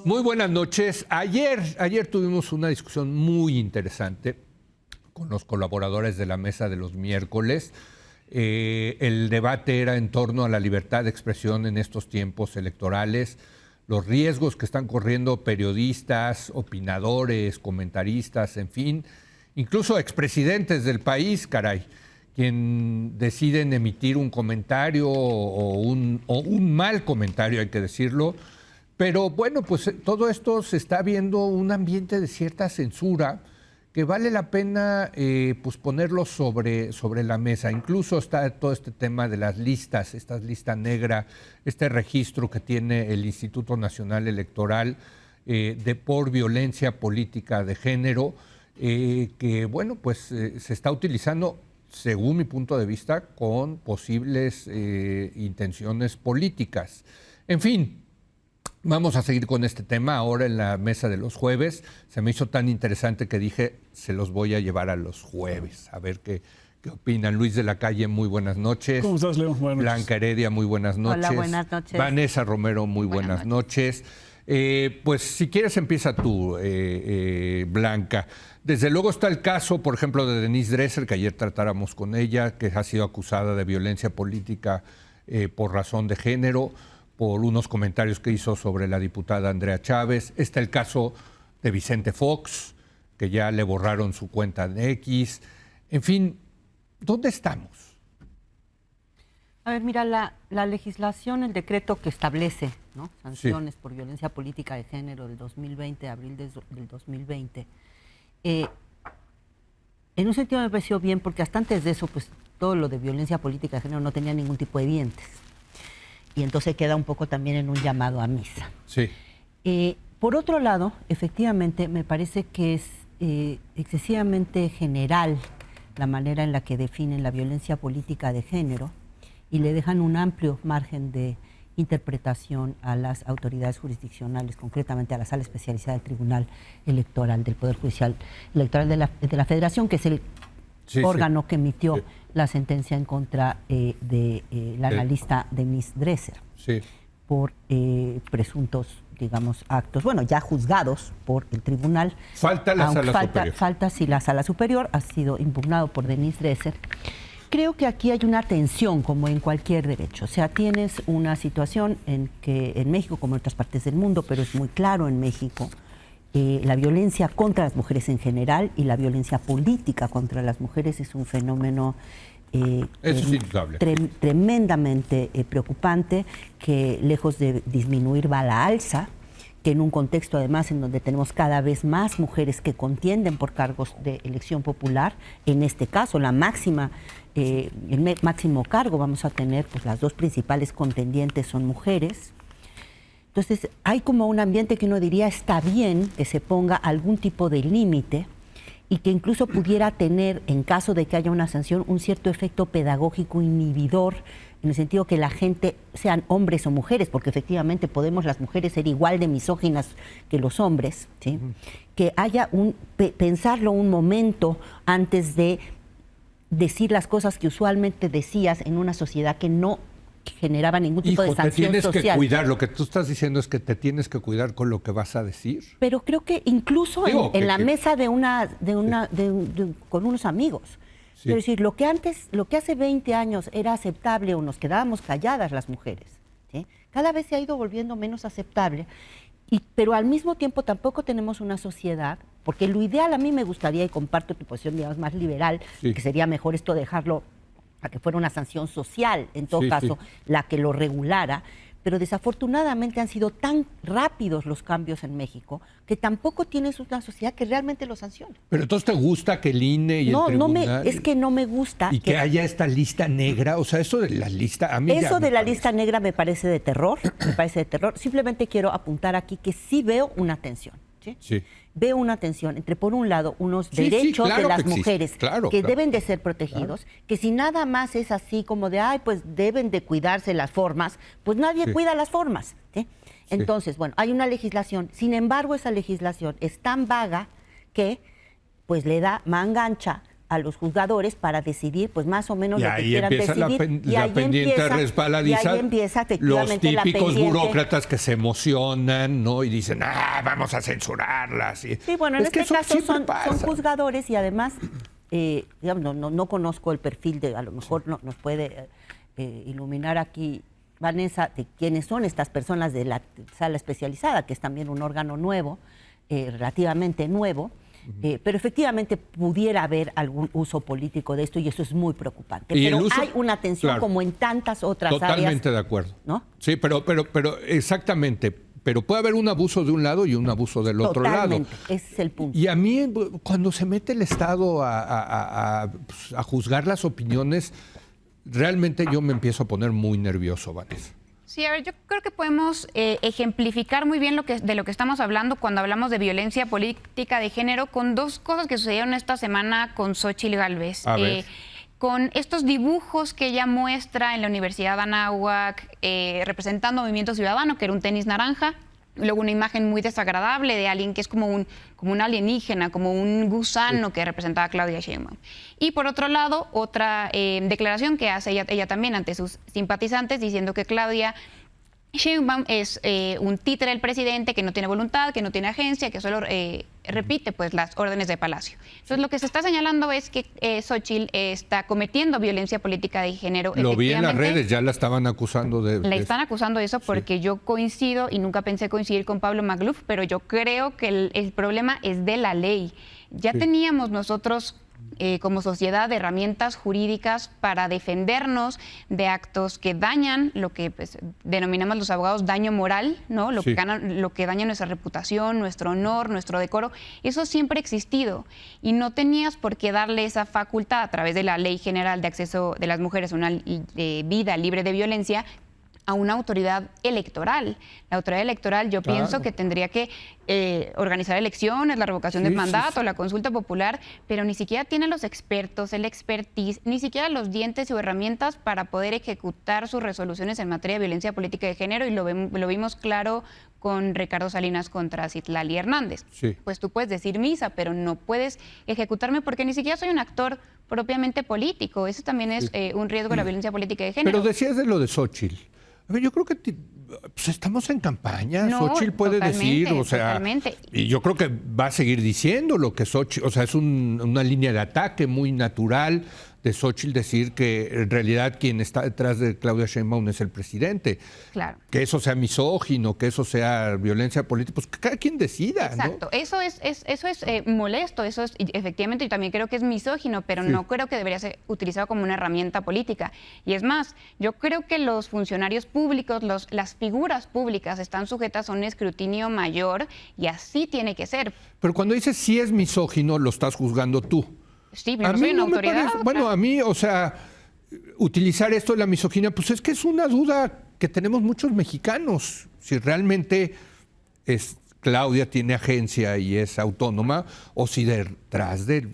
Muy buenas noches. Ayer tuvimos una discusión muy interesante con los colaboradores de la mesa de los miércoles. El debate era en torno a la libertad de expresión en estos tiempos electorales, los riesgos que están corriendo periodistas, opinadores, comentaristas, en fin, incluso expresidentes del país, caray, quien deciden emitir un comentario o un mal comentario, hay que decirlo. Pero bueno, pues todo esto se está viendo un ambiente de cierta censura que vale la pena pues ponerlo sobre la mesa. Incluso está todo este tema de las listas, esta lista negra, este registro que tiene el Instituto Nacional Electoral por violencia política de género, que bueno, pues se está utilizando, según mi punto de vista, con posibles intenciones políticas. En fin. Vamos a seguir con este tema ahora en la mesa de los jueves. Se me hizo tan interesante que dije, se los voy a llevar a los jueves. A ver qué opinan. Luis de la Calle, muy buenas noches. ¿Cómo estás, Leo? Buenas noches. Blanca Heredia, muy buenas noches. Hola, buenas noches. Vanessa Romero, muy buenas noches. Pues si quieres empieza tú, Blanca. Desde luego está el caso, por ejemplo, de Denise Dresser, que ayer tratáramos con ella, que ha sido acusada de violencia política por razón de género, por unos comentarios que hizo sobre la diputada Andrea Chávez. Está el caso de Vicente Fox, que ya le borraron su cuenta de X. En fin, ¿dónde estamos? A ver, mira, la legislación, el decreto que establece, ¿no?, sanciones por violencia política de género del 2020, abril del 2020, en un sentido me pareció bien, porque hasta antes de eso, pues todo lo de violencia política de género no tenía ningún tipo de dientes. Y entonces queda un poco también en un llamado a misa. Sí. Por otro lado, efectivamente, me parece que es excesivamente general la manera en la que definen la violencia política de género y le dejan un amplio margen de interpretación a las autoridades jurisdiccionales, concretamente a la Sala Especializada del Tribunal Electoral del Poder Judicial Electoral de la Federación, que es el órgano que emitió la sentencia en contra de la analista Denise Dresser por presuntos, digamos, actos, bueno, ya juzgados por el tribunal. Falta la Sala Superior. Falta si la Sala Superior ha sido impugnado por Denise Dresser. Creo que aquí hay una tensión, como en cualquier derecho. O sea, tienes una situación en que en México, como en otras partes del mundo, pero es muy claro en México, la violencia contra las mujeres en general y la violencia política contra las mujeres es un fenómeno tremendamente preocupante, que lejos de disminuir va a la alza, que en un contexto además en donde tenemos cada vez más mujeres que contienden por cargos de elección popular, en este caso el máximo cargo vamos a tener, pues las dos principales contendientes son mujeres. Entonces, hay como un ambiente que uno diría está bien que se ponga algún tipo de límite y que incluso pudiera tener, en caso de que haya una sanción, un cierto efecto pedagógico inhibidor, en el sentido que la gente, sean hombres o mujeres, porque efectivamente podemos las mujeres ser igual de misóginas que los hombres, ¿sí? Que haya pensarlo un momento antes de decir las cosas que usualmente decías en una sociedad que no generaba ningún tipo de sanción social. Te tienes que cuidar. Lo que tú estás diciendo es que te tienes que cuidar con lo que vas a decir. Pero creo que incluso en la mesa con unos amigos. Sí. Es decir, lo que hace 20 años era aceptable o nos quedábamos calladas las mujeres, ¿sí?, cada vez se ha ido volviendo menos aceptable. Pero al mismo tiempo tampoco tenemos una sociedad, porque lo ideal, a mí me gustaría, y comparto tu posición, digamos, más liberal, que sería mejor esto dejarlo a que fuera una sanción social, en todo caso, la que lo regulara, pero desafortunadamente han sido tan rápidos los cambios en México que tampoco tienes una sociedad que realmente lo sancione. Pero entonces, ¿te gusta que el INE y el tribunal... es que no me gusta. Y que haya esta lista negra, o sea, eso de la lista... Eso de la lista negra me parece de terror, Simplemente quiero apuntar aquí que sí veo una tensión. ¿Sí? Veo una tensión entre, por un lado, unos derechos de las mujeres que deben de ser protegidos, que si nada más es así como de, pues deben de cuidarse las formas, pues nadie cuida las formas. ¿Sí? Entonces, bueno, hay una legislación, sin embargo, esa legislación es tan vaga que pues le da manga ancha a los juzgadores para decidir pues más o menos y lo que ahí quieran empieza decidir. la pendiente resbaladiza. Y ahí empieza los efectivamente la típicos pendiente. burócratas que se emocionan, ¿no? Y dicen, vamos a censurarlas. Sí, bueno, en es que este caso son pasa. juzgadores y además, digamos, no conozco el perfil a lo mejor nos puede iluminar aquí Vanessa, de quiénes son estas personas de la sala especializada, que es también un órgano nuevo, relativamente nuevo. Pero efectivamente pudiera haber algún uso político de esto y eso es muy preocupante. Pero hay una tensión, claro, como en tantas otras áreas. Totalmente de acuerdo. ¿No? Sí, pero exactamente. Pero puede haber un abuso de un lado y un abuso del otro lado. Totalmente, ese es el punto. Y a mí, cuando se mete el Estado a juzgar las opiniones, realmente yo me empiezo a poner muy nervioso, Vanessa. Sí, a ver, yo creo que podemos ejemplificar muy bien de lo que estamos hablando cuando hablamos de violencia política de género con dos cosas que sucedieron esta semana con Xóchitl Gálvez. Con estos dibujos que ella muestra en la Universidad de Anáhuac, representando Movimiento Ciudadano, que era un tenis naranja. Luego una imagen muy desagradable de alguien que es como un alienígena, como un gusano que representaba a Claudia Sheinbaum. Y por otro lado, otra declaración que hace ella también ante sus simpatizantes diciendo que Claudia Sheinbaum es un títere del presidente que no tiene voluntad, que no tiene agencia, que solo repite pues las órdenes de Palacio. Entonces lo que se está señalando es que Xóchitl está cometiendo violencia política de género. Lo vi en las redes, ya la estaban acusando de... La están acusando de eso porque yo coincido y nunca pensé coincidir con Pablo Magluf, pero yo creo que el problema es de la ley. Ya teníamos nosotros como sociedad herramientas jurídicas para defendernos de actos que dañan lo que pues, denominamos los abogados daño moral, ¿no? Lo que daña nuestra reputación, nuestro honor, nuestro decoro. Eso siempre ha existido y no tenías por qué darle esa facultad a través de la Ley General de Acceso de las Mujeres a una vida libre de violencia a una autoridad electoral. La autoridad electoral yo pienso que tendría que organizar elecciones, la revocación del mandato, la consulta popular, pero ni siquiera tiene los expertos, el expertise, ni siquiera los dientes o herramientas para poder ejecutar sus resoluciones en materia de violencia política de género y lo vimos claro con Ricardo Salinas contra Citlali Hernández. Pues tú puedes decir misa, pero no puedes ejecutarme porque ni siquiera soy un actor propiamente político. Eso también es un riesgo de la violencia política de género. Pero decías de lo de Xóchitl. A ver, yo creo que pues estamos en campaña. No, Xóchitl puede decir, o sea, y yo creo que va a seguir diciendo lo que Xóchitl, o sea, es una línea de ataque muy natural de Xóchitl decir que en realidad quien está detrás de Claudia Sheinbaum es el presidente. Claro. Que eso sea misógino, que eso sea violencia política, pues que cada quien decida. Exacto. ¿No? Eso es molesto, eso es efectivamente, y también creo que es misógino, pero no creo que debería ser utilizado como una herramienta política. Y es más, yo creo que los funcionarios públicos, las figuras públicas están sujetas a un escrutinio mayor y así tiene que ser. Pero cuando dices si es misógino, lo estás juzgando tú. Sí, pero no soy una autoridad. Bueno, a mí, o sea, utilizar esto de la misoginia, pues es que es una duda que tenemos muchos mexicanos. Si realmente Claudia tiene agencia y es autónoma, o si detrás de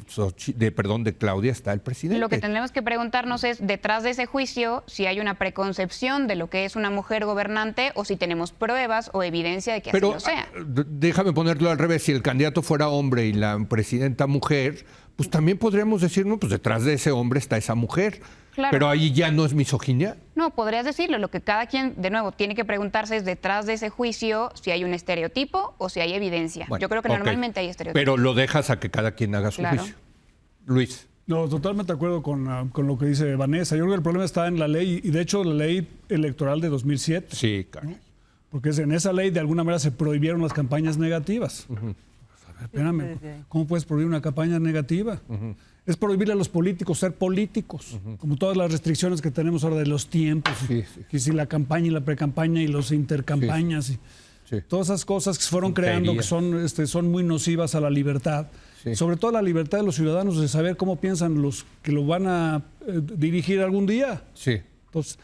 Claudia está el presidente. Lo que tendremos que preguntarnos es, detrás de ese juicio, si hay una preconcepción de lo que es una mujer gobernante o si tenemos pruebas o evidencia de que así lo sea. Déjame ponerlo al revés, si el candidato fuera hombre y la presidenta mujer, pues también podríamos decir, no, pues detrás de ese hombre está esa mujer. Claro. Pero ahí ya no es misoginia. No, podrías decirlo. Lo que cada quien, de nuevo, tiene que preguntarse es detrás de ese juicio si hay un estereotipo o si hay evidencia. Bueno, yo creo que normalmente hay estereotipos. Pero lo dejas a que cada quien haga su juicio. Luis. No, totalmente de acuerdo con lo que dice Vanessa. Yo creo que el problema está en la ley, y de hecho la ley electoral de 2007. Sí, claro. ¿No? Porque en esa ley de alguna manera se prohibieron las campañas negativas. Espérame, ¿cómo puedes prohibir una campaña negativa? Es prohibirle a los políticos ser políticos, como todas las restricciones que tenemos ahora de los tiempos, que si la campaña y la precampaña y los intercampañas, todas esas cosas que se fueron creando que son muy nocivas a la libertad, sobre todo a la libertad de los ciudadanos de saber cómo piensan los que lo van a dirigir algún día. Entonces,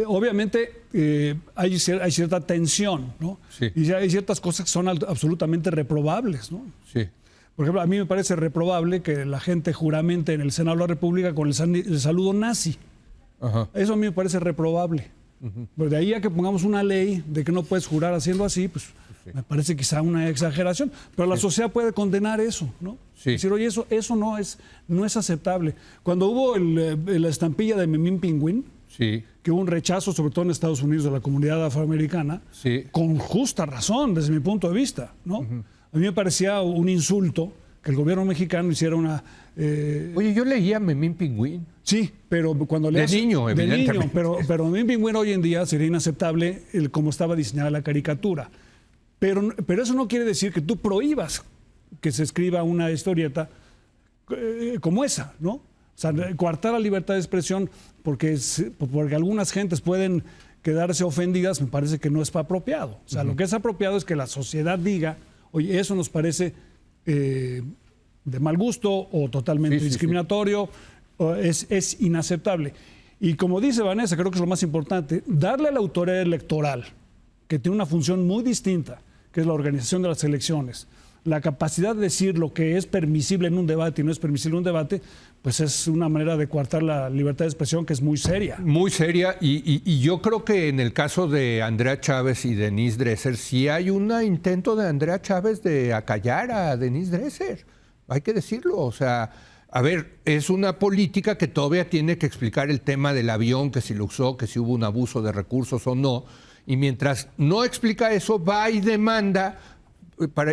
obviamente hay cierta tensión, ¿no? Y ya hay ciertas cosas que son absolutamente reprobables, ¿no? Por ejemplo, a mí me parece reprobable que la gente juramente en el Senado de la República con el saludo nazi. Eso a mí me parece reprobable. Pues de ahí a que pongamos una ley de que no puedes jurar haciendo así, pues Me parece quizá una exageración, pero la sociedad puede condenar eso, ¿no? Sí. Decir, oye, eso no es aceptable. Cuando hubo la estampilla de Memín Pingüín, Sí. que hubo un rechazo, sobre todo en Estados Unidos, de la comunidad afroamericana, Sí. con justa razón, desde mi punto de vista, ¿no? A mí me parecía un insulto que el gobierno mexicano hiciera una... Oye, yo leía Memín Pingüín. Sí, pero cuando le De hace- niño, evidentemente. pero Memín Pingüín hoy en día sería inaceptable cómo estaba diseñada la caricatura. Pero eso no quiere decir que tú prohíbas que se escriba una historieta como esa, ¿no? O sea, coartar la libertad de expresión porque algunas gentes pueden quedarse ofendidas, me parece que no es apropiado. O sea, lo que es apropiado es que la sociedad diga, oye, eso nos parece de mal gusto o totalmente Sí, sí, discriminatorio, o es inaceptable. Y como dice Vanessa, creo que es lo más importante, darle a la autoridad electoral, que tiene una función muy distinta, que es la organización de las elecciones, la capacidad de decir lo que es permisible en un debate y no es permisible en un debate, pues es una manera de coartar la libertad de expresión que es muy seria. Muy seria, y yo creo que en el caso de Andrea Chávez y Denise Dresser, sí hay un intento de Andrea Chávez de acallar a Denise Dresser, hay que decirlo, o sea, a ver, es una política que todavía tiene que explicar el tema del avión, que si lo usó, que si hubo un abuso de recursos o no, y mientras no explica eso, va y demanda.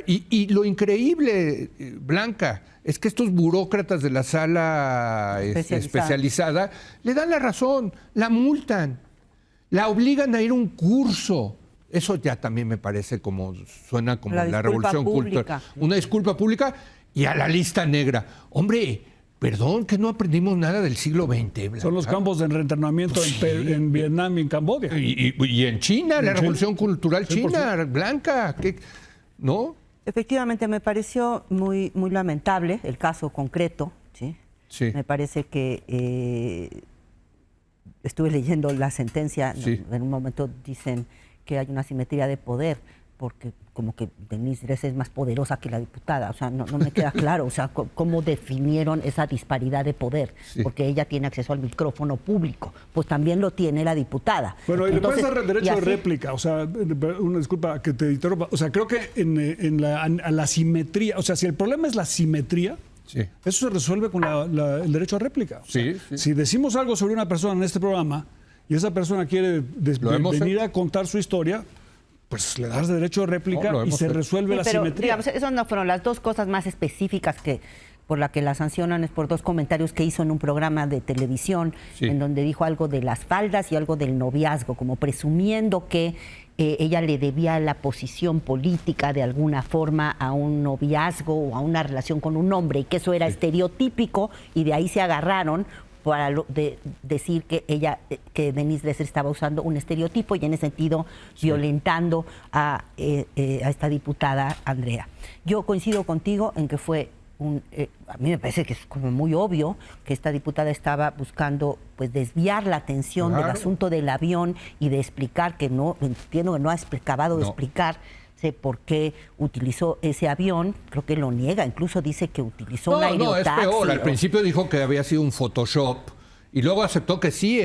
Y lo increíble, Blanca, es que estos burócratas de la sala especializada le dan la razón, la multan, la obligan a ir a un curso. Eso ya también me parece como, suena como la revolución cultural. Una disculpa pública y a la lista negra. Hombre, perdón, que no aprendimos nada del siglo XX. Blanca. Son los campos de reentrenamiento en Vietnam y en Camboya. Y en China, la revolución cultural china, Blanca. ¿No? Efectivamente, me pareció muy, muy lamentable el caso concreto, ¿sí? Sí. Me parece que estuve leyendo la sentencia, Sí. en un momento dicen que hay una asimetría de poder, porque como que Denise Dresser es más poderosa que la diputada, o sea, no me queda claro, o sea, cómo definieron esa disparidad de poder, Sí. porque ella tiene acceso al micrófono público, pues también lo tiene la diputada. Bueno, y le puedes Entonces, dar derecho y de así- réplica, o sea, una disculpa que te interrumpa, o sea, creo que a la simetría, o sea, si el problema es la simetría, Sí. eso se resuelve con el derecho a réplica. O sea, Sí, sí. Si decimos algo sobre una persona en este programa y esa persona quiere Lo hemos venir hecho. a contar su historia, pues le das derecho de réplica No, lo y hemos se hecho. resuelve la pero, simetría. digamos, esas no fueron las dos cosas más específicas por la que la sancionan, es por dos comentarios que hizo en un programa de televisión, Sí. en donde dijo algo de las faldas y algo del noviazgo, como presumiendo que ella le debía la posición política de alguna forma a un noviazgo o a una relación con un hombre, y que eso era estereotípico, y de ahí se agarraron para decir que Denise Dresser estaba usando un estereotipo y en ese sentido violentando a esta diputada Andrea. Yo coincido contigo en que fue a mí me parece que es como muy obvio que esta diputada estaba buscando pues desviar la atención del asunto del avión y de explicar que no, entiendo que no ha acabado de explicar por qué utilizó ese avión, creo que lo niega, incluso dice que utilizó un aerotaxi. No, es peor. Al principio dijo que había sido un Photoshop y luego aceptó que sí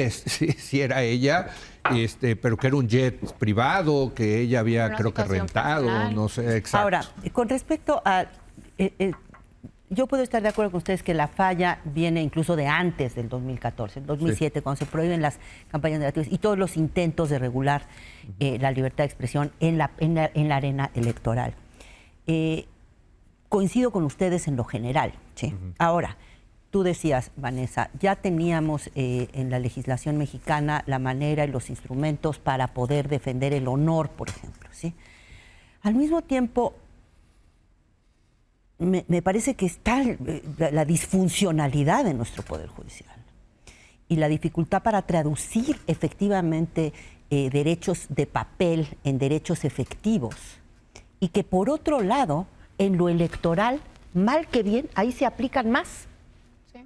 era ella, pero que era un jet privado, que ella había, Una creo que situación rentado, personal. no sé, exacto. Ahora, con respecto a... yo puedo estar de acuerdo con ustedes que la falla viene incluso de antes del 2014, el 2007, cuando se prohíben las campañas negativas y todos los intentos de regular la libertad de expresión en la arena electoral. Coincido con ustedes en lo general, ¿sí? Ahora, tú decías, Vanessa, ya teníamos en la legislación mexicana la manera y los instrumentos para poder defender el honor, por ejemplo, ¿sí? Al mismo tiempo, me parece que está la disfuncionalidad de nuestro Poder Judicial y la dificultad para traducir efectivamente derechos de papel en derechos efectivos. Y que por otro lado, en lo electoral, mal que bien, ahí se aplican más. Sí.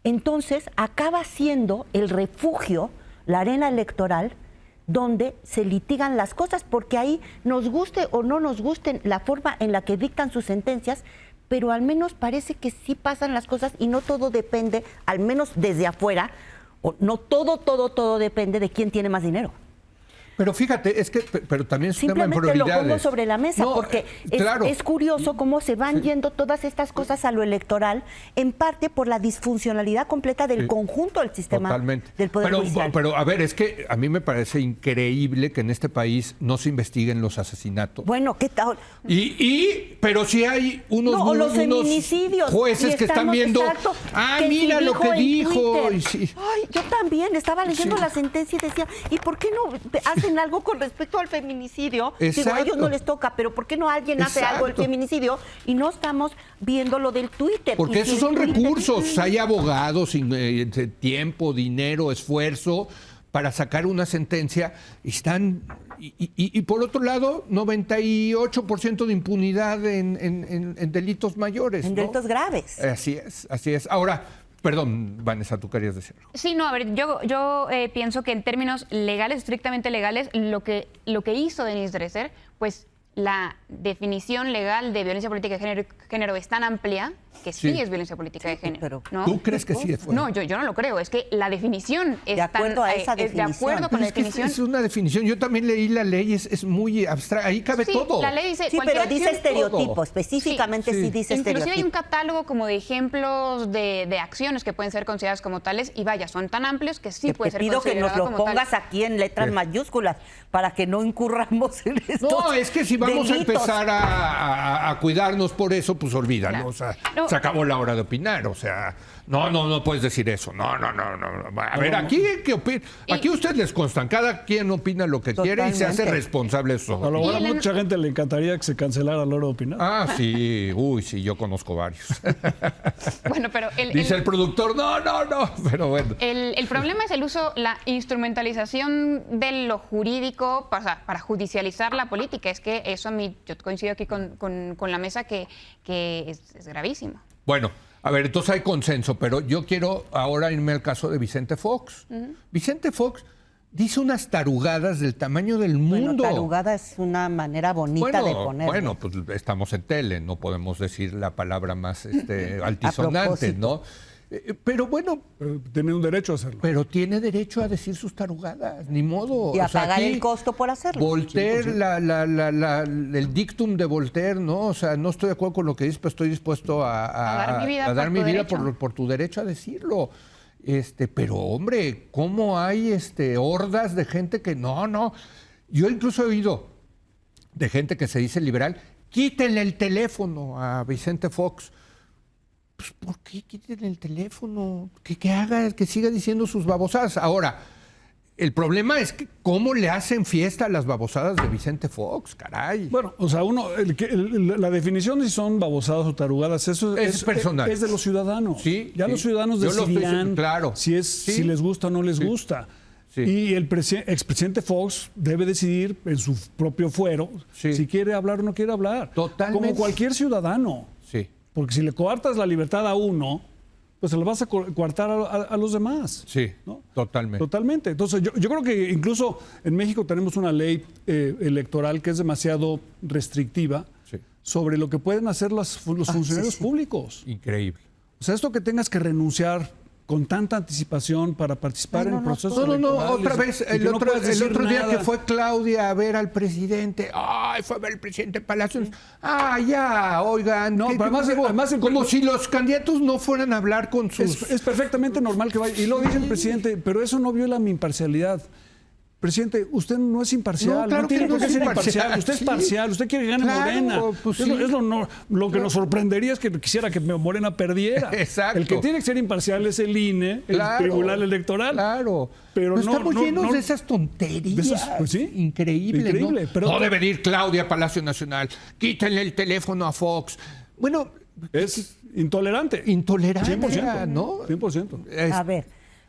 Entonces, acaba siendo el refugio, la arena electoral, donde se litigan las cosas, porque ahí nos guste o no nos gusten la forma en la que dictan sus sentencias, pero al menos parece que sí pasan las cosas y no todo depende, al menos desde afuera, o no todo depende de quién tiene más dinero. Pero fíjate, es que pero también es un tema de Simplemente lo prioridades. pongo sobre la mesa No, porque claro. es curioso cómo se van yendo todas estas cosas a lo electoral, en parte por la disfuncionalidad completa del conjunto del sistema Totalmente. del Poder Judicial. Pero a ver, es que a mí me parece increíble que en este país no se investiguen los asesinatos. Bueno, ¿qué tal? Pero si hay unos, No, o los unos feminicidios. jueces Y que están estamos- viendo, exacto, mira si lo que en dijo. Twitter. Y sí. Ay, yo también estaba leyendo la sentencia y decía, ¿y por qué no hacen algo con respecto al feminicidio? Digo, a Exacto. ellos no les toca, pero ¿por qué no alguien hace algo del Exacto. feminicidio y no estamos viendo lo del Twitter? Porque Y si esos son el Twitter- recursos, hay abogados, tiempo, dinero, esfuerzo para sacar una sentencia y por otro lado 98% de impunidad en delitos mayores. En ¿no? delitos graves. Así es. Ahora, perdón, Vanessa, tú querías decir algo. Sí, no, a ver, yo pienso que en términos legales, estrictamente legales, lo que hizo Denise Dresser, pues la definición legal de violencia política de género es tan amplia que sí, Sí. es violencia política de género. pero- ¿no? ¿Tú crees que sí fue? No, yo no lo creo. Es que la definición es De acuerdo a esa de definición. acuerdo con Pero la es que definición. es una definición. Yo también leí la ley, es muy abstracta. Ahí cabe Sí, todo. la ley dice Sí, cualquier pero dice acción- estereotipo, todo. específicamente sí, Sí. dice Inclusive hay un estereotipo. catálogo como de ejemplos de acciones que pueden ser consideradas como tales y vaya, son tan amplios que sí puede Te ser pido que nos considerado lo como pongas tal. aquí en letras Sí. mayúsculas para que no incurramos en estos No, es que si vamos delitos. a empezar a cuidarnos por eso, pues olvídalo. Claro. O sea, No. se acabó la hora de opinar. O sea, no puedes decir eso. No. A ver, aquí ¿qué opina? Aquí ustedes les constan. Cada quien opina lo que quiere y se hace Totalmente. responsable de eso. A lo mejor a Y el- mucha gente le encantaría que se cancelara la hora de opinar. Ah, sí. Uy, sí, yo conozco varios. Bueno, pero Dice el productor, no. Pero bueno. el problema es el uso, la instrumentalización de lo jurídico para judicializar la política. Es que eso a mí, yo coincido aquí con la mesa que es gravísimo. Bueno, a ver, entonces hay consenso, pero yo quiero ahora irme al caso de Vicente Fox. Vicente Fox dice unas tarugadas del tamaño del mundo. Bueno, tarugada es una manera bonita de ponerlo. Bueno, pues estamos en tele, no podemos decir la palabra más altisonante, propósito. ¿no? Pero bueno, Pero tiene un derecho a hacerlo. pero tiene derecho a decir sus tarugadas, ni modo. Y a O sea, pagar aquí el costo por hacerlo. Voltaire, el dictum de Voltaire, ¿no? O sea, no estoy de acuerdo con lo que dices, pero estoy dispuesto a dar mi vida a dar por mi tu vida derecho. por tu derecho a decirlo. Pero hombre, ¿cómo hay hordas de gente que no? Yo incluso he oído de gente que se dice liberal, quítenle el teléfono a Vicente Fox. Pues, ¿por qué quítenle el teléfono? Que haga, que siga diciendo sus babosadas. Ahora, el problema es que cómo le hacen fiesta a las babosadas de Vicente Fox, caray. Bueno, o sea, la definición de si son babosadas o tarugadas, eso Es personal. Es de los ciudadanos. Sí, Ya sí. los ciudadanos Yo lo estoy decidirán diciendo, claro. si Sí. les gusta o no les Sí. gusta. Sí. Y el expresidente Fox debe decidir en su propio fuero Sí. si quiere hablar o no quiere hablar. Totalmente. Como cualquier ciudadano. Sí, Porque si le coartas la libertad a uno, pues se la vas a coartar a los demás. sí, ¿no? totalmente. Totalmente. Entonces, yo creo que incluso en México tenemos una ley electoral que es demasiado restrictiva Sí. sobre lo que pueden hacer los funcionarios sí. públicos. Increíble. O sea, esto que tengas que renunciar con tanta anticipación para participar en el proceso No, electoral. otra vez, y el que no puedes otro decir día nada. que fue Claudia a ver al presidente. Ay, fue a ver al presidente Palacios. Ah, ya, oigan. No, pero además el- como si los candidatos no fueran a hablar con sus... Es perfectamente normal que vaya. Y lo dice el presidente, pero eso no viola mi imparcialidad. Presidente, usted no es imparcial, No, claro no tiene que por no qué es ser imparcial, imparcial. Usted sí. es parcial, usted quiere que gane Claro, Morena. pues Es sí. lo que nos sorprendería es que quisiera que Morena perdiera. Exacto. El que tiene que ser imparcial es el INE, Claro, el Tribunal Electoral. Claro. Pero no, estamos no, llenos no- de esas tonterías. de esas- pues sí. Increíble, Increíble, ¿no? pero- No debe de ir Claudia a Palacio Nacional. Quítenle el teléfono a Fox. Bueno, Es intolerante. intolerante, 100%, ¿no? 100%. A ver,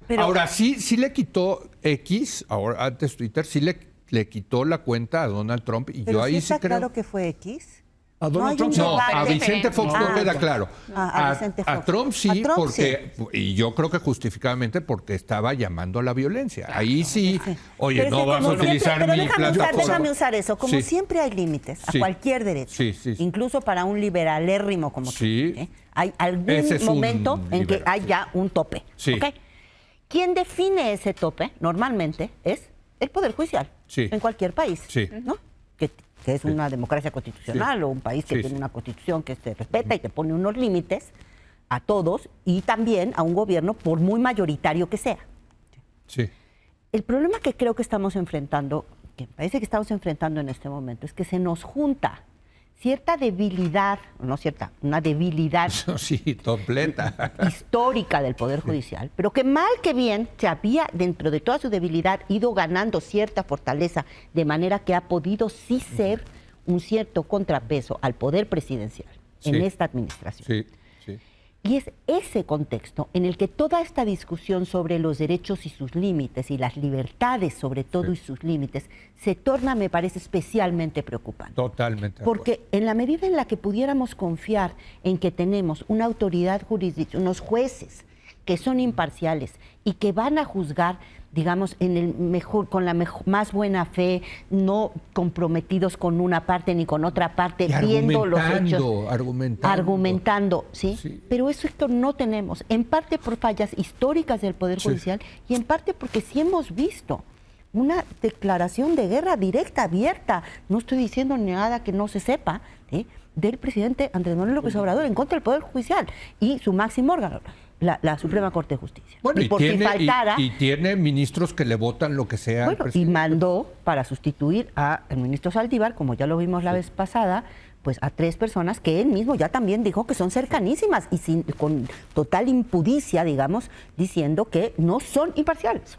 pero Ahora sí le quitó X, ahora antes Twitter, sí le quitó la cuenta a Donald Trump y pero yo sí ahí está sí creo. claro que fue X. A No Donald hay Trump un sí. No, debate. a Vicente Fox no Ah, queda ya. claro. A Vicente Fox. Trump sí, A Trump porque, y yo creo que justificadamente porque estaba llamando a la violencia. Ahí sí, oye, Pero no es que vas a como siempre- utilizar pero mi plataforma. déjame usar eso. Como Sí. siempre hay límites a Sí. cualquier derecho. Sí, sí, sí. Incluso para un liberalérrimo como Sí. tú. Hay algún Ese es un momento en que liberal, hay sí. ya un tope. Sí. ¿Ok? ¿Quién define ese tope? Normalmente es el Poder Judicial en cualquier país, ¿no? Que es una democracia constitucional o un país que tiene una constitución que se respeta y que pone unos límites a todos y también a un gobierno por muy mayoritario que sea. Sí. El problema que creo que estamos enfrentando, que parece que estamos enfrentando en este momento, es que se nos junta cierta debilidad, una debilidad completa histórica del Poder Judicial, pero que mal que bien se había, dentro de toda su debilidad, ido ganando cierta fortaleza, de manera que ha podido sí ser un cierto contrapeso al poder presidencial en esta administración. Sí. Y es ese contexto en el que toda esta discusión sobre los derechos y sus límites y las libertades sobre todo y sus límites se torna, me parece, especialmente preocupante. Totalmente. Porque en la medida en la que pudiéramos confiar en que tenemos una autoridad jurisdiccional, unos jueces que son imparciales y que van a juzgar, digamos, con la más buena fe, no comprometidos con una parte ni con otra parte, y viendo los hechos. Argumentando, ¿sí? Pero eso, Héctor, no tenemos, en parte por fallas históricas del Poder Judicial y en parte porque sí hemos visto una declaración de guerra directa, abierta, no estoy diciendo nada que no se sepa, del presidente Andrés Manuel López Obrador en contra del Poder Judicial y su máximo órgano, la Suprema Corte de Justicia. Bueno, y tiene ministros que le votan lo que sea. Bueno, y mandó para sustituir al ministro Saldívar, como ya lo vimos la vez pasada, pues a 3 personas que él mismo ya también dijo que son cercanísimas y con total impudicia, digamos, diciendo que no son imparciales.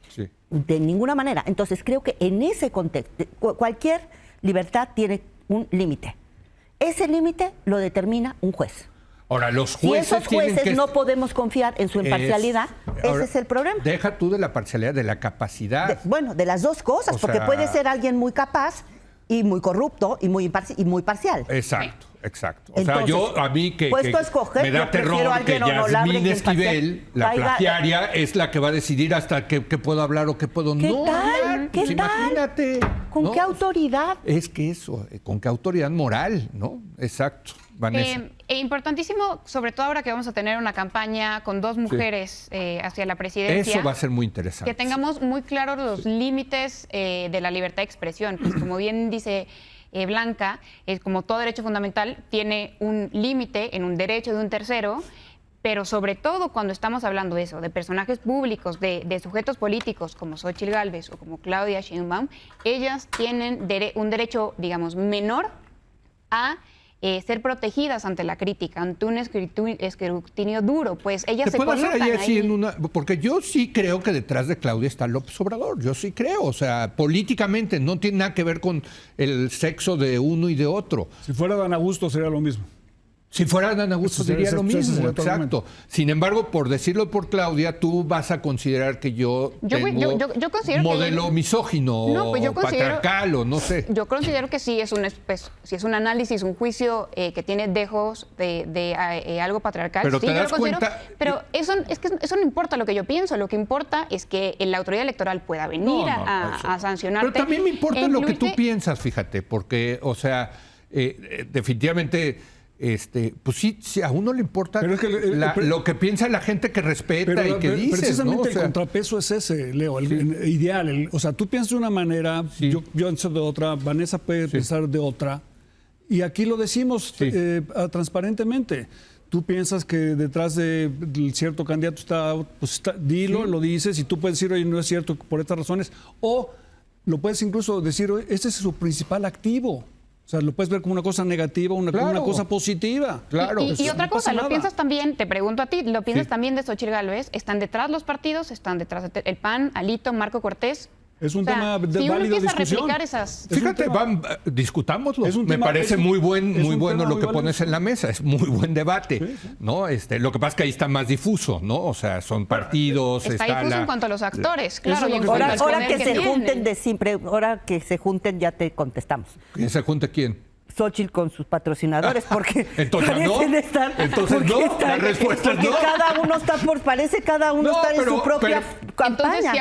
Sí. De ninguna manera. Entonces creo que en ese contexto, cualquier libertad tiene un límite. Ese límite lo determina un juez. Ahora, los jueces, si esos jueces no podemos confiar en su imparcialidad, ese es el problema. Deja tú de la parcialidad, de la capacidad. De las dos cosas, porque puede ser alguien muy capaz y muy corrupto y muy parcial. Exacto. O Entonces, sea, a mí que puesto a escoger, me da terror que Yasmín Esquivel, la plagiaria, es la que va a decidir hasta qué puedo hablar o qué puedo no hablar. ¿Qué tal? Imagínate. ¿Con qué autoridad? Es que eso, ¿con qué autoridad moral? ¿No? Exacto. Vanessa. Importantísimo, sobre todo ahora que vamos a tener una campaña con 2 mujeres hacia la presidencia. Eso va a ser muy interesante. Que tengamos muy claros los límites de la libertad de expresión. Pues como bien dice Blanca, como todo derecho fundamental, tiene un límite en un derecho de un tercero, pero sobre todo cuando estamos hablando de eso, de personajes públicos, de sujetos políticos como Xóchitl Gálvez o como Claudia Sheinbaum, ellas tienen un derecho, digamos, menor a ser protegidas ante la crítica, ante un escrutinio duro, pues ellas se colocan ahí. Porque yo sí creo que detrás de Claudia está López Obrador, yo sí creo, o sea, políticamente no tiene nada que ver con el sexo de uno y de otro. Si fuera Dan Augusto sería lo mismo. Si fuera Adán Augusto diría lo mismo, exacto. Sin embargo, por decirlo por Claudia, tú vas a considerar que yo tengo considero modelo misógino o patriarcal o no sé. Yo considero que sí es un análisis, un juicio que tiene dejos de algo patriarcal. Pero sí, te das cuenta. Pero eso no importa lo que yo pienso. Lo que importa es que la autoridad electoral pueda venir a sancionarte. Pero también me importa lo que tú piensas, fíjate, porque, o sea, definitivamente. Pues sí, a uno le importa lo que piensa la gente que respeta y que dice. Precisamente el contrapeso es ese, Leo, el ideal. O sea, tú piensas de una manera, yo pienso de otra, Vanessa puede pensar de otra. Y aquí lo decimos transparentemente. Tú piensas que detrás de cierto candidato está dilo, lo dices, y tú puedes decir, oye, no es cierto por estas razones. O lo puedes incluso decir, oye, este es su principal activo. O sea, lo puedes ver como una cosa negativa, una cosa positiva. Claro. Y otra cosa, lo piensas también, te pregunto a ti, lo piensas también de Xóchitl Gálvez, ¿están detrás los partidos? ¿Están detrás el PAN, Alito, Marco Cortés? Es un tema de si válido discusión. A replicar esas... Fíjate, discutámoslo. Me parece muy bueno lo que pones en la mesa. Es muy buen debate, ¿no? Lo que pasa es que ahí está más difuso, ¿no? O sea, son partidos. Está difuso en cuanto a los actores, claro. Y ahora que se junten ya te contestamos. ¿Que se junte quién? Xóchitl con sus patrocinadores, porque entonces la respuesta es no. Parece cada uno estar en su propia campaña.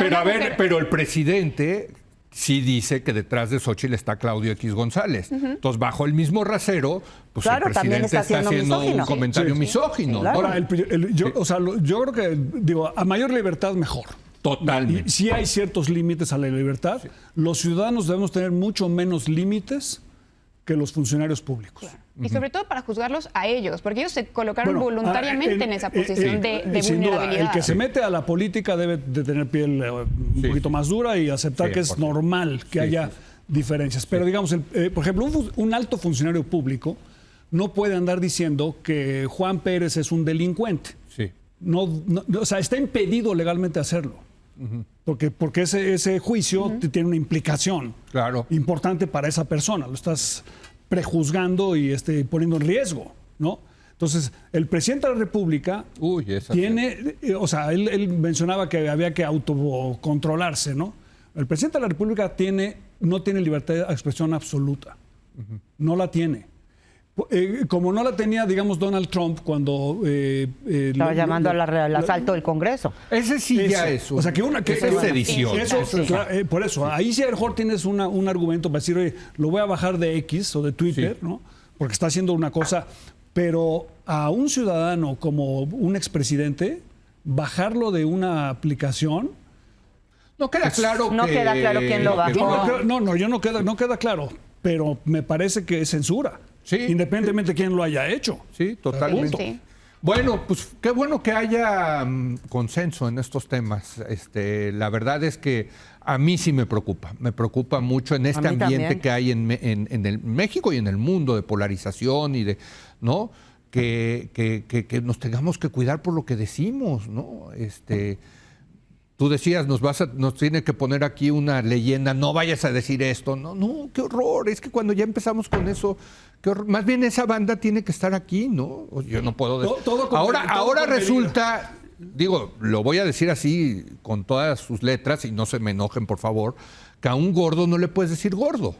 Pero el presidente sí dice que detrás de Xóchitl está Claudio X González. Entonces, bajo el mismo rasero, pues el presidente está haciendo un comentario misógino. Claro. Ahora, yo creo que, a mayor libertad, mejor. Totalmente. Y sí hay ciertos límites a la libertad. Sí. Los ciudadanos debemos tener mucho menos límites que los funcionarios públicos. Claro. Y sobre todo para juzgarlos a ellos, porque ellos se colocaron voluntariamente en esa posición de vulnerabilidad. Duda, el que se mete a la política debe de tener piel un poquito más dura y aceptar que es normal que haya diferencias. Pero digamos, por ejemplo, un alto funcionario público no puede andar diciendo que Juan Pérez es un delincuente. Sí. O sea, está impedido legalmente hacerlo. Porque ese juicio tiene una implicación importante para esa persona. Lo estás prejuzgando y poniendo en riesgo, ¿no? Entonces, el presidente de la República tiene, o sea, él mencionaba que había que autocontrolarse, ¿no? El presidente de la República no tiene libertad de expresión absoluta. No la tiene. Como no la tenía, digamos, Donald Trump cuando... estaba llamando al asalto del Congreso. Ese sí ya es. O sea, que es sedición. Por eso, ahí sí a lo mejor tienes un argumento para decir, oye, lo voy a bajar de X o de Twitter, ¿no? Porque está haciendo una cosa... Pero a un ciudadano como un expresidente, bajarlo de una aplicación... No queda claro no queda claro quién lo bajó. No queda claro, pero me parece que es censura. Sí, independientemente de quién lo haya hecho. Sí, totalmente. Sí. Bueno, pues qué bueno que haya consenso en estos temas. La verdad es que a mí sí me preocupa mucho en este ambiente también que hay en el México y en el mundo de polarización y de, ¿no? Que nos tengamos que cuidar por lo que decimos, ¿no? Tú decías, nos tiene que poner aquí una leyenda, no vayas a decir esto. No, qué horror. Es que cuando ya empezamos con eso, qué horror. Más bien esa banda tiene que estar aquí, ¿no? Yo no puedo decir. Ahora resulta, digo, lo voy a decir así con todas sus letras y no se me enojen, por favor, que a un gordo no le puedes decir gordo,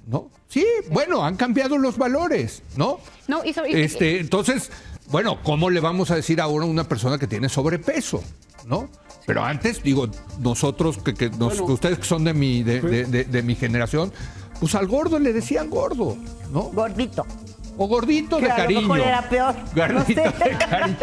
¿no? Sí, bueno, han cambiado los valores, ¿no? No, entonces, bueno, ¿cómo le vamos a decir ahora a una persona que tiene sobrepeso, ¿no? Pero antes, digo, nosotros, ustedes que son de mi generación, pues al gordo le decían gordo, ¿no? Gordito. O gordito de cariño. A lo mejor era peor. Gordito de cariño.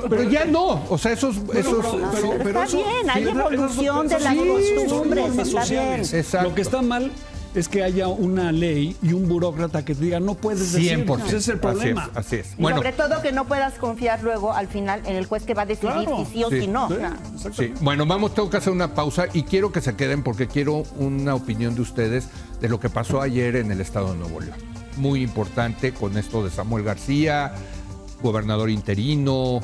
Pero ya no. O sea, pero está bien, hay evolución de las costumbres, está bien. Exacto. Lo que está mal es que haya una ley y un burócrata que te diga no puedes decir. 100%. Ese es el problema. Así es. Y sobre todo que no puedas confiar luego al final en el juez que va a decidir si sí o si no. Sí. Bueno, tengo que hacer una pausa y quiero que se queden porque quiero una opinión de ustedes de lo que pasó ayer en el estado de Nuevo León. Muy importante con esto de Samuel García, gobernador interino,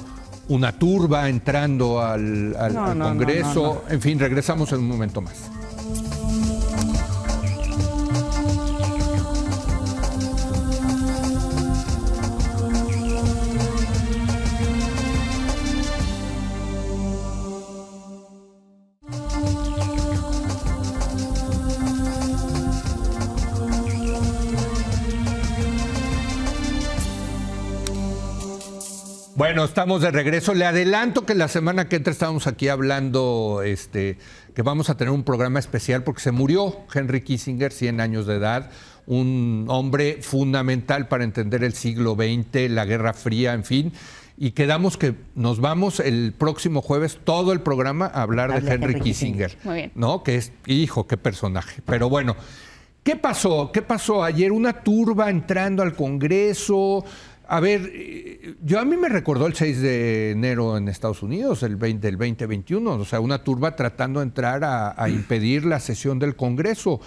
una turba entrando al Congreso. En fin, regresamos en un momento más. Bueno, estamos de regreso. Le adelanto que la semana que entra estamos aquí hablando que vamos a tener un programa especial porque se murió Henry Kissinger, 100 años de edad, un hombre fundamental para entender el siglo XX, la Guerra Fría, en fin. Y quedamos que nos vamos el próximo jueves, todo el programa, a hablar de Henry Kissinger. Muy bien. ¿No? Que es, hijo, qué personaje. Pero bueno, ¿qué pasó? ¿Qué pasó ayer? Una turba entrando al Congreso. A ver, a mí me recordó el 6 de enero en Estados Unidos, del 2021, o sea, una turba tratando de entrar a impedir la sesión del Congreso,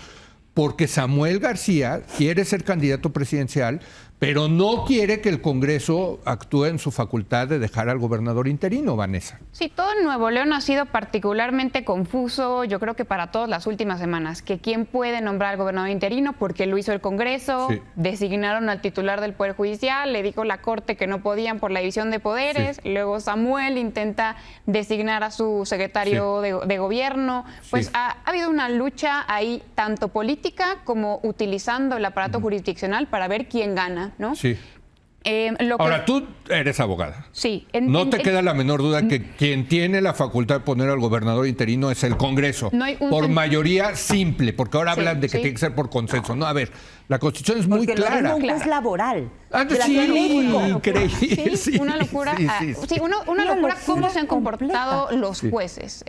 porque Samuel García quiere ser candidato presidencial, pero no quiere que el Congreso actúe en su facultad de dejar al gobernador interino, Vanessa. Sí, todo en Nuevo León ha sido particularmente confuso, yo creo que para todas las últimas semanas, que quién puede nombrar al gobernador interino, porque lo hizo el Congreso, designaron al titular del Poder Judicial, le dijo la Corte que no podían por la división de poderes, luego Samuel intenta designar a su secretario de gobierno, pues ha habido una lucha ahí, tanto política como utilizando el aparato jurisdiccional para ver quién gana, ¿no? Sí. Ahora, tú eres abogada. Sí. No te queda la menor duda que quien tiene la facultad de poner al gobernador interino es el Congreso. No hay por mayoría simple, porque ahora Sí, hablan de que sí. tiene que ser por consenso. No, a ver, la Constitución es muy Porque clara. lo mismo es laboral. Sí, Sí, increíble. sí, una locura. Una locura cómo se han comportado los jueces.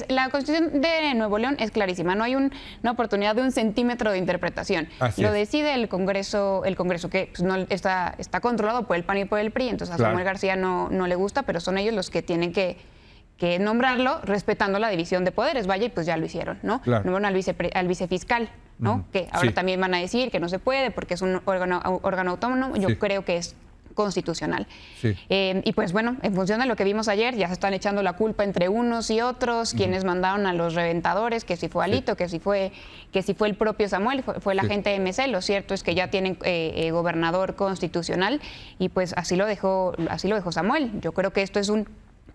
La Constitución de Nuevo León es clarísima. No hay una oportunidad de un centímetro de interpretación. Así Lo es. decide el Congreso que pues, no está controlado por el PAN y por el PRI, entonces a Claro. Samuel García no le gusta, pero son ellos los que tienen que nombrarlo respetando la división de poderes. Vaya, y pues ya lo hicieron, ¿no? Claro. Nombraron al vicefiscal, ¿no? Que ahora Sí. también van a decir que no se puede porque es un órgano autónomo. Yo Sí. creo que es constitucional. Sí. Y pues bueno, en función de lo que vimos ayer, ya se están echando la culpa entre unos y otros, quienes mandaron a los reventadores, que si fue Alito, que si fue el propio Samuel, fue la gente de MC. Lo cierto es que ya tienen gobernador constitucional y pues así lo dejó Samuel. Yo creo que esto es un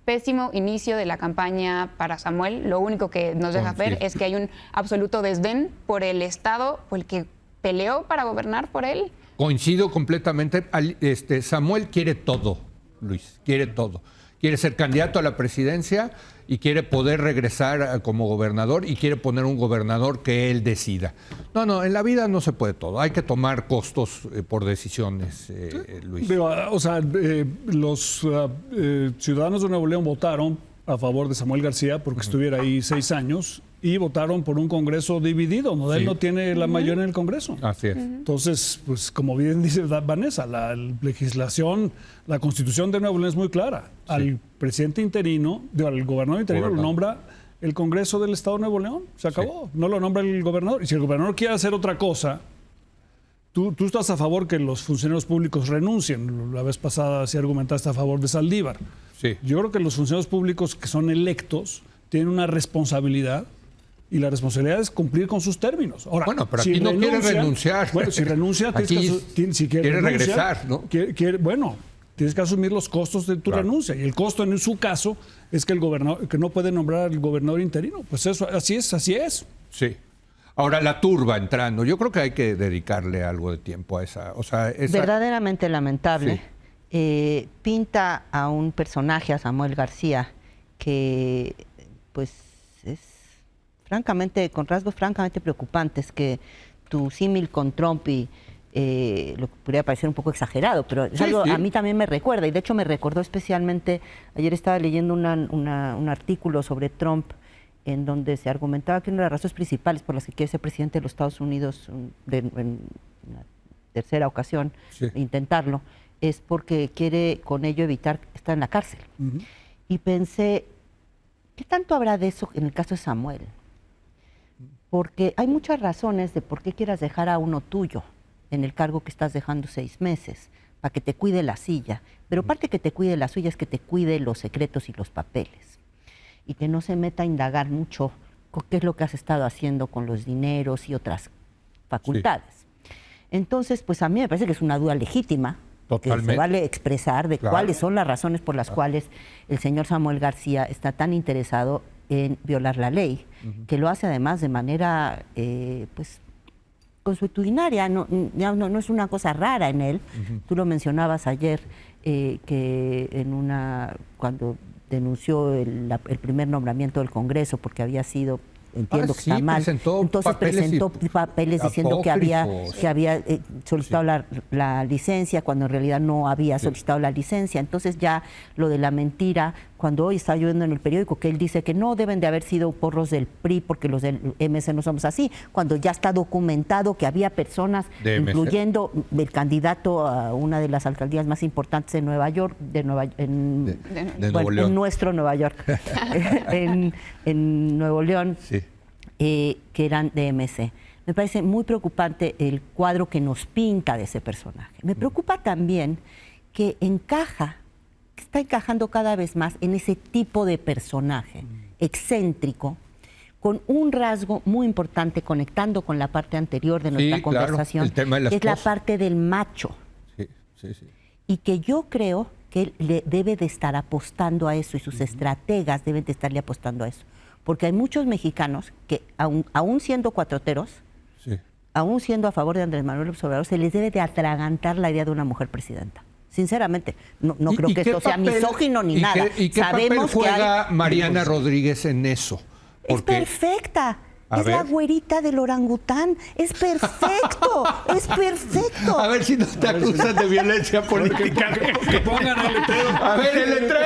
pésimo inicio de la campaña para Samuel. Lo único que nos deja ver es que hay un absoluto desdén por el Estado, por el que peleó para gobernar por él. Coincido completamente. Samuel quiere todo, Luis, quiere todo. Quiere ser candidato a la presidencia y quiere poder regresar como gobernador y quiere poner un gobernador que él decida. No, en la vida no se puede todo. Hay que tomar costos por decisiones, Luis. Los ciudadanos de Nuevo León votaron a favor de Samuel García porque estuviera ahí 6 años y votaron por un Congreso dividido, donde él no tiene la mayoría en el Congreso. Así es. Entonces, pues como bien dice Vanessa, la legislación, la Constitución de Nuevo León es muy clara. Al presidente interino, al gobernador interino lo nombra el Congreso del Estado de Nuevo León. Se acabó. No lo nombra el gobernador. Y si el gobernador quiere hacer otra cosa, tú estás a favor que los funcionarios públicos renuncien. La vez pasada sí argumentaste a favor de Saldívar. Sí. Yo creo que los funcionarios públicos que son electos tienen una responsabilidad. Y la responsabilidad es cumplir con sus términos. Ahora, Bueno, pero aquí no quiere renunciar. Bueno, si renuncia, si quiere regresar, ¿no? Tienes que asumir los costos de tu renuncia. Y el costo en su caso es que el gobernador, que no puede nombrar al gobernador interino. Pues eso, así es. Sí. Ahora, la turba entrando. Yo creo que hay que dedicarle algo de tiempo a esa. Verdaderamente lamentable. Sí. Pinta a un personaje, a Samuel García, que pues es francamente, con rasgos francamente preocupantes, que tu símil con Trump y lo que podría parecer un poco exagerado, pero es algo, a mí también me recuerda, y de hecho me recordó especialmente, ayer estaba leyendo un artículo sobre Trump en donde se argumentaba que una de las razones principales por las que quiere ser presidente de los Estados Unidos en una tercera ocasión, intentarlo, es porque quiere con ello evitar estar en la cárcel. Y pensé, ¿qué tanto habrá de eso en el caso de Samuel? Porque hay muchas razones de por qué quieras dejar a uno tuyo en el cargo que estás dejando 6 meses, para que te cuide la silla. Pero parte que te cuide la suya es que te cuide los secretos y los papeles. Y que no se meta a indagar mucho con qué es lo que has estado haciendo con los dineros y otras facultades. Entonces, pues a mí me parece que es una duda legítima. Totalmente. Que se vale expresar de cuáles son las razones por las cuales el señor Samuel García está tan interesado en violar la ley, que lo hace además de manera pues consuetudinaria, no es una cosa rara en él. Tú lo mencionabas ayer, que cuando denunció el primer nombramiento del Congreso porque había sido, entiendo que está mal, entonces presentó papeles diciendo que había solicitado la licencia cuando en realidad no había solicitado la licencia. Entonces ya lo de la mentira, cuando hoy está lloviendo en el periódico que él dice que no deben de haber sido porros del PRI porque los del MC no somos así, cuando ya está documentado que había personas, incluyendo el candidato a una de las alcaldías más importantes de Nueva York, en nuestro Nueva York, en Nuevo León, que eran de MC. Me parece muy preocupante el cuadro que nos pinta de ese personaje. Me preocupa también que está encajando cada vez más en ese tipo de personaje excéntrico, con un rasgo muy importante conectando con la parte anterior de nuestra conversación, el tema de la que es la parte del macho. Y que yo creo que él le debe de estar apostando a eso y sus estrategas deben de estarle apostando a eso. Porque hay muchos mexicanos que, aún siendo cuatroteros, aún siendo a favor de Andrés Manuel López Obrador, se les debe de atragantar la idea de una mujer presidenta. Sinceramente, no creo que esto sea misógino ni nada. ¿Y qué Sabemos papel juega que hay... Mariana Rodríguez en eso? Es perfecta. Es la güerita del orangután. Es perfecto. Es perfecto. A ver si no te acusan de violencia política. Que pongan el letrero. A ver, el letrero.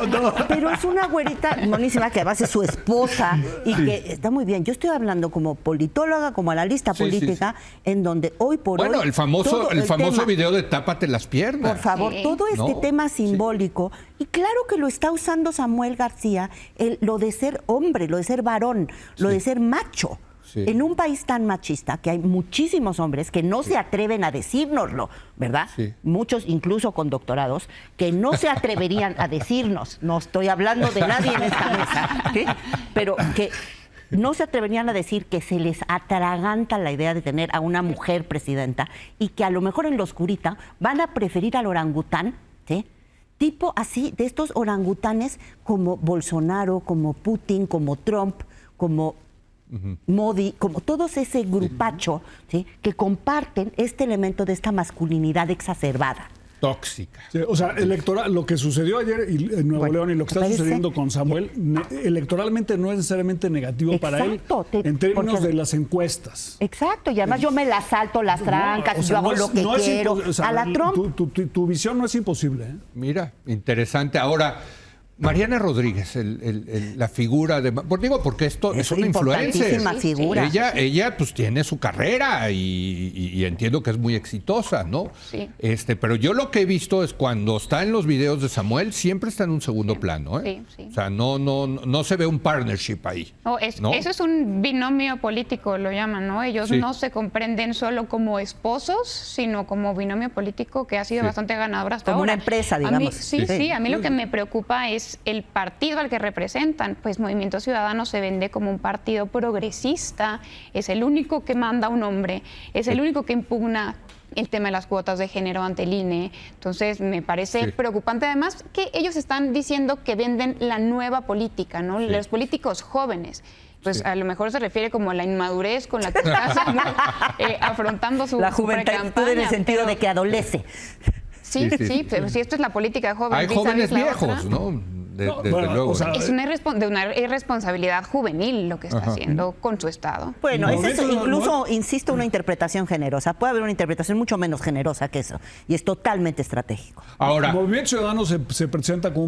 No. Pero es una güerita buenísima que además es su esposa y que está muy bien. Yo estoy hablando como politóloga, como analista política, en donde hoy por hoy... Bueno, el famoso tema, video de tápate las piernas. por favor, todo este tema simbólico, y claro que lo está usando Samuel García, lo de ser hombre, lo de ser varón, lo de ser macho. Sí. En un país tan machista que hay muchísimos hombres que no se atreven a decírnoslo, ¿verdad? Sí. Muchos incluso con doctorados que no se atreverían a decirnos, no estoy hablando de nadie en esta mesa, ¿sí? Pero que no se atreverían a decir que se les atraganta la idea de tener a una mujer presidenta y que a lo mejor en lo oscurita van a preferir al orangután, ¿sí? Tipo así, de estos orangutanes como Bolsonaro, como Putin, como Trump, como Modi, como todos ese grupacho, ¿sí? Que comparten este elemento de esta masculinidad exacerbada. Tóxica. Sí, o sea, electoral, lo que sucedió ayer en Nuevo León y lo que está sucediendo con Samuel, electoralmente no es necesariamente negativo para él en términos de las encuestas. Exacto, y además yo me las salto las trancas, yo hago lo que quiero. A la Trump. Tu visión no es imposible. Mira, interesante. Ahora, Mariana Rodríguez, la figura de... Digo, porque esto es una influencer. Figura. Ella pues tiene su carrera y entiendo que es muy exitosa, ¿no? Sí. Pero yo lo que he visto es cuando está en los videos de Samuel, siempre está en un segundo plano, ¿eh? Sí. O sea, no se ve un partnership ahí. ¿no? Eso es un binomio político, lo llaman, ¿no? Ellos no se comprenden solo como esposos, sino como binomio político que ha sido bastante ganador hasta como ahora. Una empresa, digamos. A mí lo que me preocupa es el partido al que representan. Pues Movimiento Ciudadano se vende como un partido progresista, es el único que manda un hombre, es el único que impugna el tema de las cuotas de género ante el INE. Entonces me parece preocupante además que ellos están diciendo que venden la nueva política, ¿no? Los políticos jóvenes. Pues a lo mejor se refiere como a la inmadurez con la que estás afrontando su la juventud en el sentido de que adolece. Sí, pero si esto es la política joven. Hay jóvenes viejos, ¿no? Desde luego. O sea, es una irresponsabilidad juvenil lo que está haciendo con su Estado. Bueno, es eso, incluso, insisto, una interpretación generosa. Puede haber una interpretación mucho menos generosa que eso. Y es totalmente estratégico. Ahora, el Movimiento Ciudadano se presenta como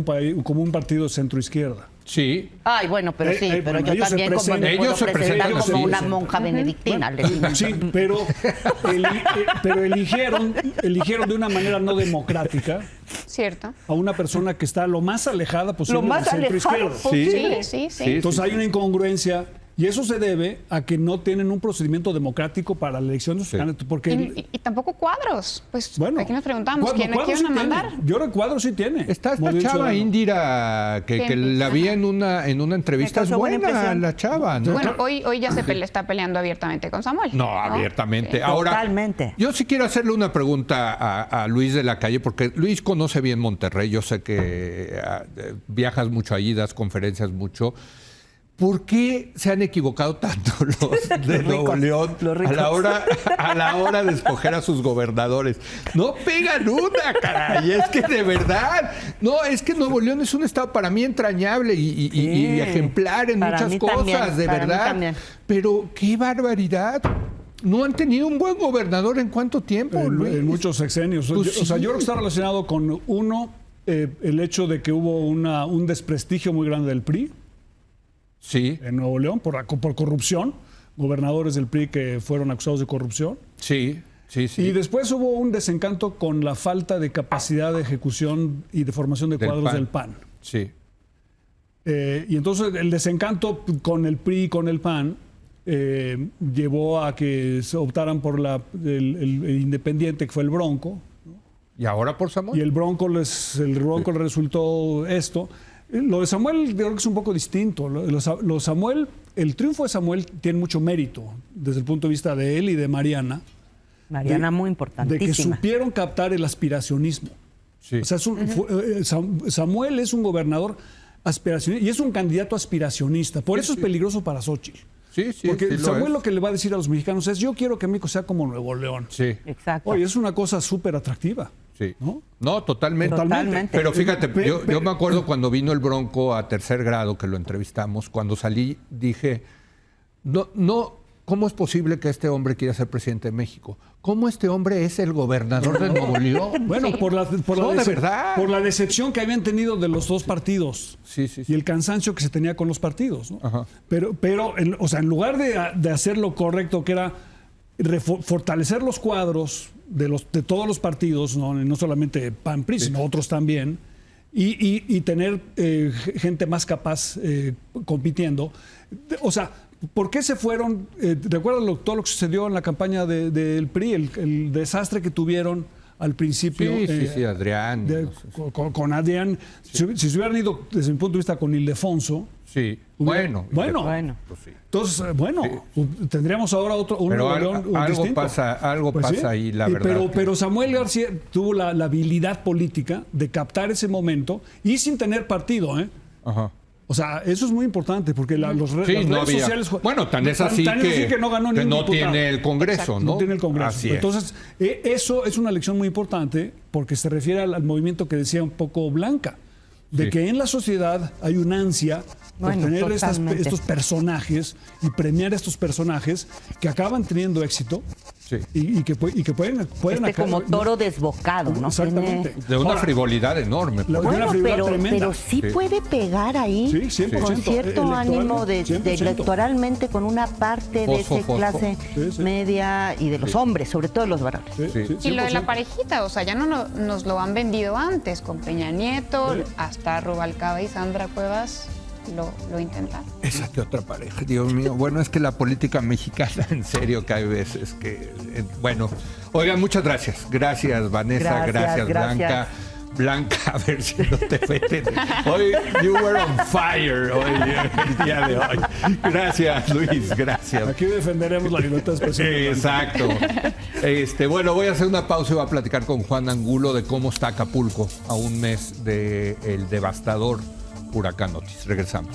un partido centroizquierda. Sí. Ay, bueno, pero sí, pero yo ellos también como me puedo presentar como una monja benedictina. Sí, pero eligieron de una manera no democrática Cierto. a una persona que está lo más alejada posible del centro izquierdo. Sí. Entonces hay una incongruencia. Y eso se debe a que no tienen un procedimiento democrático para la elección de sus candidatos. Porque y tampoco cuadros. Pues bueno, aquí nos preguntamos, ¿quién cuadros quieren mandar? Yo creo que cuadros sí tiene. Está esta chava Indira, que la vi en una entrevista. Es buena la chava, ¿no? Bueno, hoy ya se está peleando abiertamente con Samuel. No, abiertamente. Sí. Ahora, totalmente. Yo sí quiero hacerle una pregunta a Luis de la Calle, porque Luis conoce bien Monterrey. Yo sé que viajas mucho allí, das conferencias mucho. ¿Por qué se han equivocado tanto los de Nuevo León a la hora de escoger a sus gobernadores? No pegan una, caray. Es que de verdad. No, es que Nuevo León es un estado para mí entrañable y ejemplar en muchas cosas, de verdad. Pero qué barbaridad. No han tenido un buen gobernador en cuánto tiempo, Luis. En muchos sexenios. Pues yo creo que está relacionado con el hecho de que hubo un desprestigio muy grande del PRI. Sí. En Nuevo León, por corrupción, gobernadores del PRI que fueron acusados de corrupción. Sí. Y después hubo un desencanto con la falta de capacidad de ejecución y de formación de cuadros del PAN. Sí. Y entonces el desencanto con el PRI y con el PAN llevó a que se optaran por el independiente, que fue el Bronco. ¿Y ahora por Samuel? Y el Bronco les resultó esto. Lo de Samuel yo creo que es un poco distinto. El triunfo de Samuel tiene mucho mérito desde el punto de vista de él y de Mariana. Mariana muy importantísima. De que supieron captar el aspiracionismo. Sí. O sea, Samuel es un gobernador aspiracionista y es un candidato aspiracionista. Por eso es peligroso para Xóchitl. Sí, sí, Porque sí lo Samuel es. lo que le va a decir a los mexicanos es, yo quiero que México sea como Nuevo León. Sí, Exacto. Oye, es una cosa súper atractiva. sí. ¿No? No, totalmente. Totalmente. Pero fíjate, Pe- yo pe- me acuerdo cuando vino el Bronco a tercer grado, que lo entrevistamos, cuando salí dije, no, ¿cómo es posible que este hombre quiera ser presidente de México? ¿Cómo este hombre es el gobernador de Nuevo León? Bueno, Sí. por la No, de verdad. por la decepción que habían tenido de los dos partidos Sí, sí, y sí. el cansancio que se tenía con los partidos, ¿no? Ajá. Pero o sea, en lugar de hacer lo correcto, que era fortalecer los cuadros de todos los partidos, no solamente PAN, PRI, sino otros también, y tener gente más capaz compitiendo. O sea, ¿por qué se fueron? ¿Recuerdan todo lo que sucedió en la campaña del PRI, el desastre que tuvieron al principio? Sí, Adrián. No sé. Con Adrián. Si se hubieran ido, desde mi punto de vista, con Ildefonso. Sí, Bueno. Bueno. pues sí. Entonces, tendríamos ahora un Pero Nuevo algo, León algo distinto. pasa Pues sí. ahí, la Y verdad. pero Samuel García tuvo la habilidad política de captar ese momento y sin tener partido, ¿eh? Ajá. O sea, eso es muy importante porque Sí, las no redes había. sociales... Bueno, tan es así tan es que no ganó ni que un no diputado. tiene el Congreso, ¿no? No tiene el Congreso. Así es. Entonces, eso es una lección muy importante porque se refiere al movimiento que decía un poco Blanca, de Sí. que en la sociedad hay una ansia por Bueno, tener totalmente. estos personajes y premiar a estos personajes que acaban teniendo éxito Sí. y que pueden Como toro desbocado, ¿no? Exactamente. Tiene- De una Ahora, frivolidad enorme. la- pues. una Bueno, frivolidad pero tremenda. sí Sí. puede pegar ahí Sí, 100%. con cierto ánimo de 100%. electoralmente con una parte de Fosfo, esa fosfo. clase Sí, sí. media y de los hombres, sobre todo de los varones. Sí, Sí. sí, Y lo de la 100%. parejita, o sea, ya nos lo han vendido antes, con Peña Nieto, Sí. hasta Rubalcaba y Sandra Cuevas lo intentaron. Esa que otra pareja, Dios mío. Bueno, es que la política mexicana, en serio, que hay veces que... bueno, oigan, muchas gracias. Gracias, Vanessa. Gracias, Blanca. Blanca, a ver si no te meten. Hoy, you were on fire hoy, el día de hoy. Gracias, Luis, gracias. Aquí defenderemos la libertad de expresión. Exacto. Bueno, voy a hacer una pausa y voy a platicar con Juan Angulo de cómo está Acapulco a un mes del devastador huracán Otis. Regresamos.